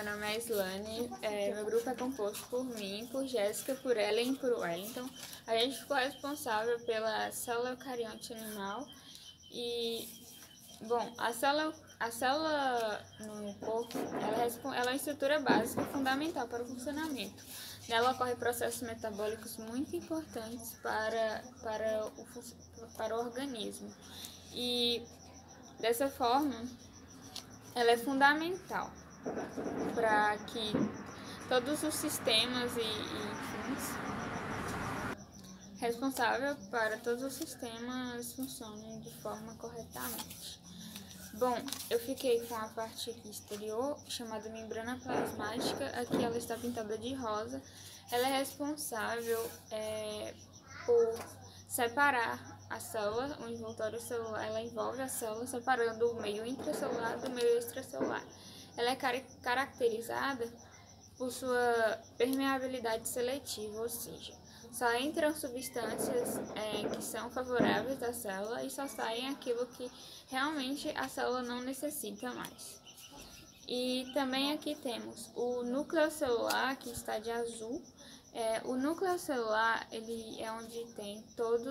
meu nome é Islane, meu grupo é composto por mim, por Jéssica, por Ellen e por Wellington. A gente ficou responsável pela célula eucarionte animal e, bom, a célula no corpo, ela é uma estrutura básica e fundamental para o funcionamento. Nela ocorrem processos metabólicos muito importantes para o organismo e, dessa forma, ela é fundamental para que todos os sistemas responsável para todos os sistemas funcionem de forma corretamente. Bom, eu fiquei com a parte aqui exterior, chamada membrana plasmática. Aqui ela está pintada de rosa. Ela é responsável por separar a célula, o envoltório celular. Ela envolve a célula, separando o meio intracelular do meio extracelular. Ela é caracterizada por sua permeabilidade seletiva, ou seja, só entram substâncias que são favoráveis da célula e só saem aquilo que realmente a célula não necessita mais. E também aqui temos o núcleo celular, que está de azul. O núcleo celular, ele é onde tem todo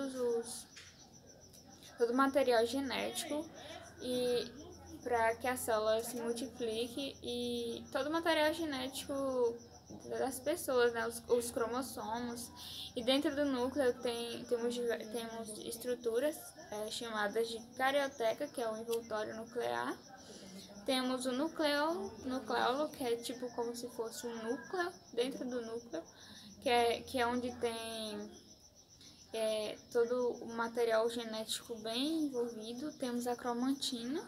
o material genético e para que a célula se multiplique, e todo o material genético das pessoas, né, os cromossomos. E dentro do núcleo temos estruturas chamadas de carioteca, que é o envoltório nuclear. Temos o nucleolo, que é tipo como se fosse um núcleo dentro do núcleo, que é onde tem todo o material genético bem envolvido. Temos a cromatina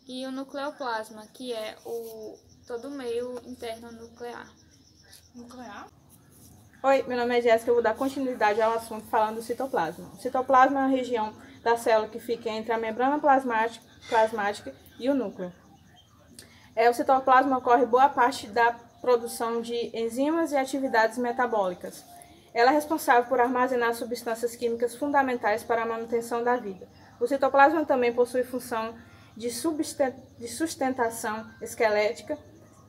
e o nucleoplasma, que é todo o meio interno nuclear. Oi, meu nome é Jéssica, eu vou dar continuidade ao assunto falando do citoplasma. O citoplasma é uma região da célula que fica entre a membrana plasmática e o núcleo. O citoplasma ocorre boa parte da produção de enzimas e atividades metabólicas. Ela é responsável por armazenar substâncias químicas fundamentais para a manutenção da vida. O citoplasma também possui função de sustentação esquelética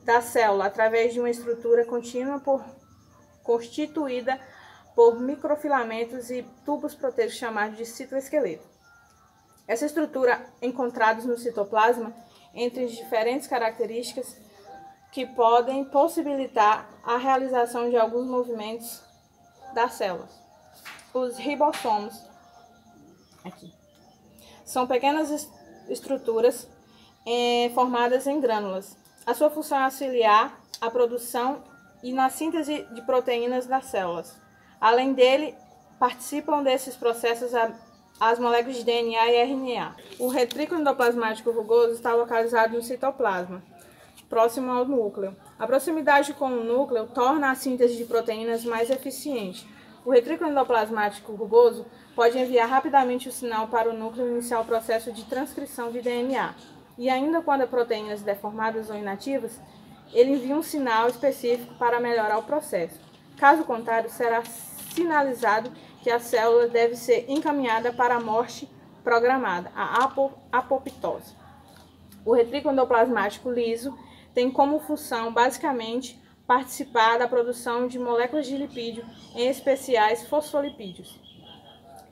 da célula através de uma estrutura contínua constituída por microfilamentos e tubos proteicos chamados de citoesqueleto. Essa estrutura encontrada no citoplasma entre diferentes características que podem possibilitar a realização de alguns movimentos das células. Os ribossomos são pequenas estruturas formadas em glândulas. A sua função é auxiliar a produção e na síntese de proteínas das células. Além dele, participam desses processos as moléculas de DNA e RNA. O retrículo endoplasmático rugoso está localizado no citoplasma, próximo ao núcleo. A proximidade com o núcleo torna a síntese de proteínas mais eficiente. O retrículo endoplasmático rugoso pode enviar rapidamente o sinal para o núcleo iniciar o processo de transcrição de DNA. E ainda quando há proteínas deformadas ou inativas, ele envia um sinal específico para melhorar o processo. Caso contrário, será sinalizado que a célula deve ser encaminhada para a morte programada, a apoptose. O retrículo endoplasmático liso tem como função, basicamente, participar da produção de moléculas de lipídio, em especiais fosfolipídios,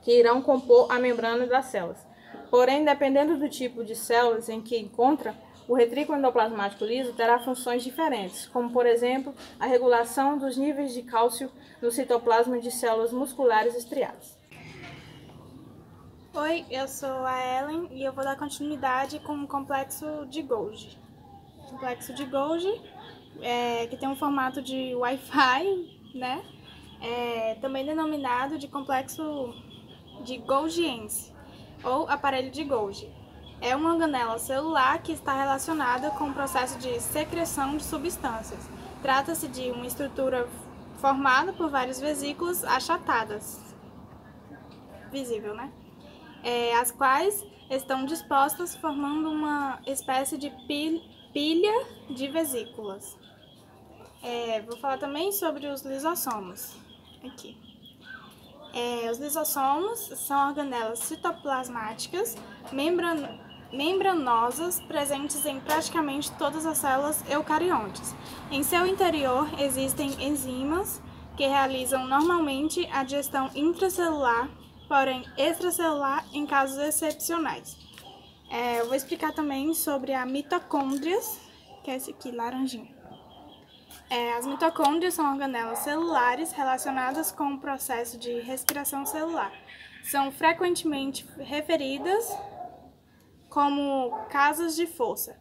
que irão compor a membrana das células. Porém, dependendo do tipo de células em que encontra, o retrículo endoplasmático liso terá funções diferentes, como, por exemplo, a regulação dos níveis de cálcio no citoplasma de células musculares estriadas. Oi, eu sou a Ellen e eu vou dar continuidade com o complexo de Golgi. O complexo de Golgi, que tem um formato de Wi-Fi, né? Também denominado de complexo de Golgiense, ou aparelho de Golgi. É uma organela celular que está relacionada com o processo de secreção de substâncias. Trata-se de uma estrutura formada por várias vesículas achatadas, visível, né? As quais estão dispostas formando uma espécie de pilha de vesículas. Vou falar também sobre os lisossomos. Aqui. Os lisossomos são organelas citoplasmáticas membranosas presentes em praticamente todas as células eucariontes. Em seu interior existem enzimas que realizam normalmente a digestão intracelular, porém extracelular em casos excepcionais. Eu vou explicar também sobre a mitocôndrias, que é esse aqui, laranjinha. As mitocôndrias são organelas celulares relacionadas com o processo de respiração celular. São frequentemente referidas como casas de força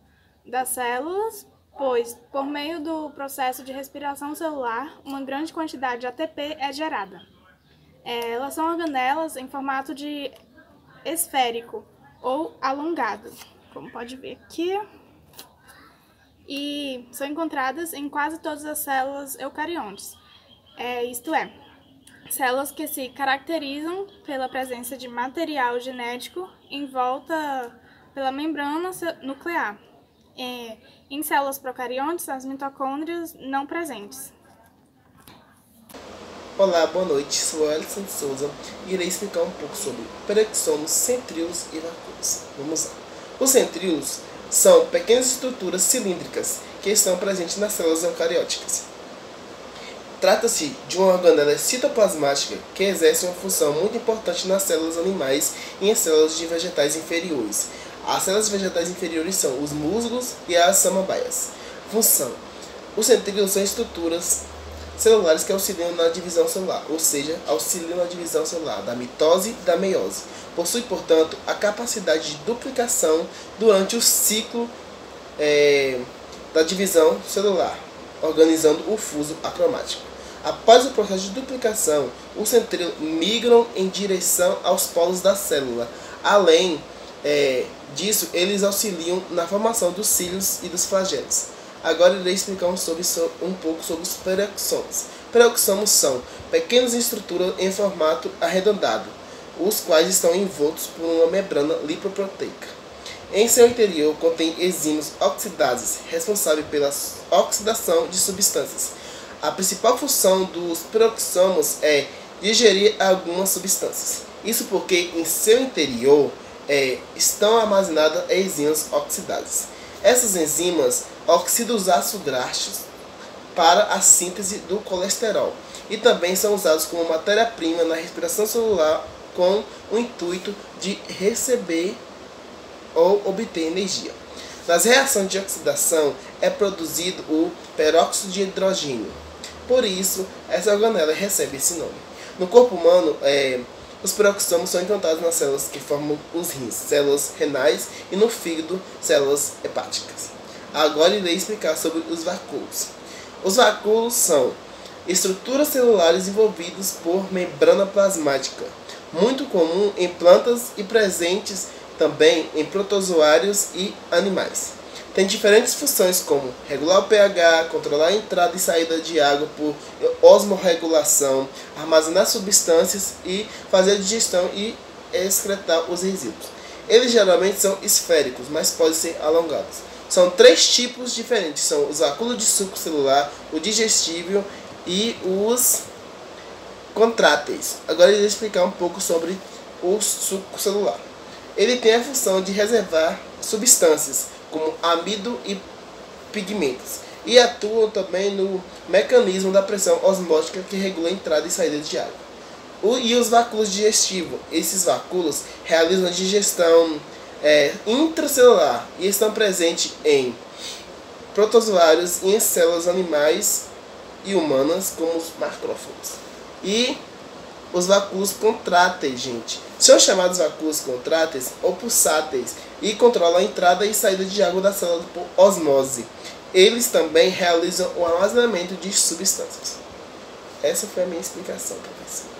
das células, pois, por meio do processo de respiração celular, uma grande quantidade de ATP é gerada. Elas são organelas em formato de esférico ou alongado, como pode ver aqui, e são encontradas em quase todas as células eucariontes, isto é, células que se caracterizam pela presença de material genético em volta pela membrana nuclear. Em células procariontes, as mitocôndrias não presentes. Olá, boa noite, sou Alisson de Souza e irei explicar um pouco sobre peroxomos, centríolos e vacúolos. Vamos lá. Os centríolos são pequenas estruturas cilíndricas que estão presentes nas células eucarióticas. Trata-se de uma organela citoplasmática que exerce uma função muito importante nas células animais e em células de vegetais inferiores. As células vegetais inferiores são os músculos e as samambaias. Função: os centríolos são estruturas celulares que auxiliam na divisão celular, ou seja, auxiliam na divisão celular da mitose e da meiose. Possui, portanto, a capacidade de duplicação durante o ciclo da divisão celular, organizando o fuso acromático. Após o processo de duplicação, os centríolos migram em direção aos polos da célula. Além disso, eles auxiliam na formação dos cílios e dos flagelos. Agora irei explicar um pouco sobre os peroxomos. Peroxomos são pequenas estruturas em formato arredondado, os quais estão envoltos por uma membrana lipoproteica. Em seu interior contém enzimas oxidases, responsáveis pela oxidação de substâncias. A principal função dos peroxomos é digerir algumas substâncias. Isso porque em seu interior estão armazenadas enzimas oxidases. Essas enzimas oxidam os ácidos graxos para a síntese do colesterol e também são usados como matéria-prima na respiração celular com o intuito de receber ou obter energia. Nas reações de oxidação é produzido o peróxido de hidrogênio. Por isso, essa organela recebe esse nome. No corpo humano, os peroxomos são encontrados nas células que formam os rins, células renais, e no fígado, células hepáticas. Agora irei explicar sobre os vacúolos. Os vacúolos são estruturas celulares envolvidas por membrana plasmática, muito comum em plantas e presentes também em protozoários e animais. Tem diferentes funções como regular o pH, controlar a entrada e saída de água por osmorregulação, armazenar substâncias e fazer a digestão e excretar os resíduos. Eles geralmente são esféricos, mas podem ser alongados. São 3 tipos diferentes, são os vacúolos de suco celular, o digestível e os contráteis. Agora eu vou explicar um pouco sobre o suco celular. Ele tem a função de reservar substâncias como amido e pigmentos e atua também no mecanismo da pressão osmótica que regula a entrada e saída de água. E os vacúolos digestivos, esses vacúolos realizam a digestão intracelular e estão presentes em protozoários e em células animais e humanas como os macrófagos. E os vacúolos contráteis, gente, são chamados vacúolos contráteis ou pulsáteis e controlam a entrada e saída de água da célula por osmose. Eles também realizam o armazenamento de substâncias. Essa foi a minha explicação, professor.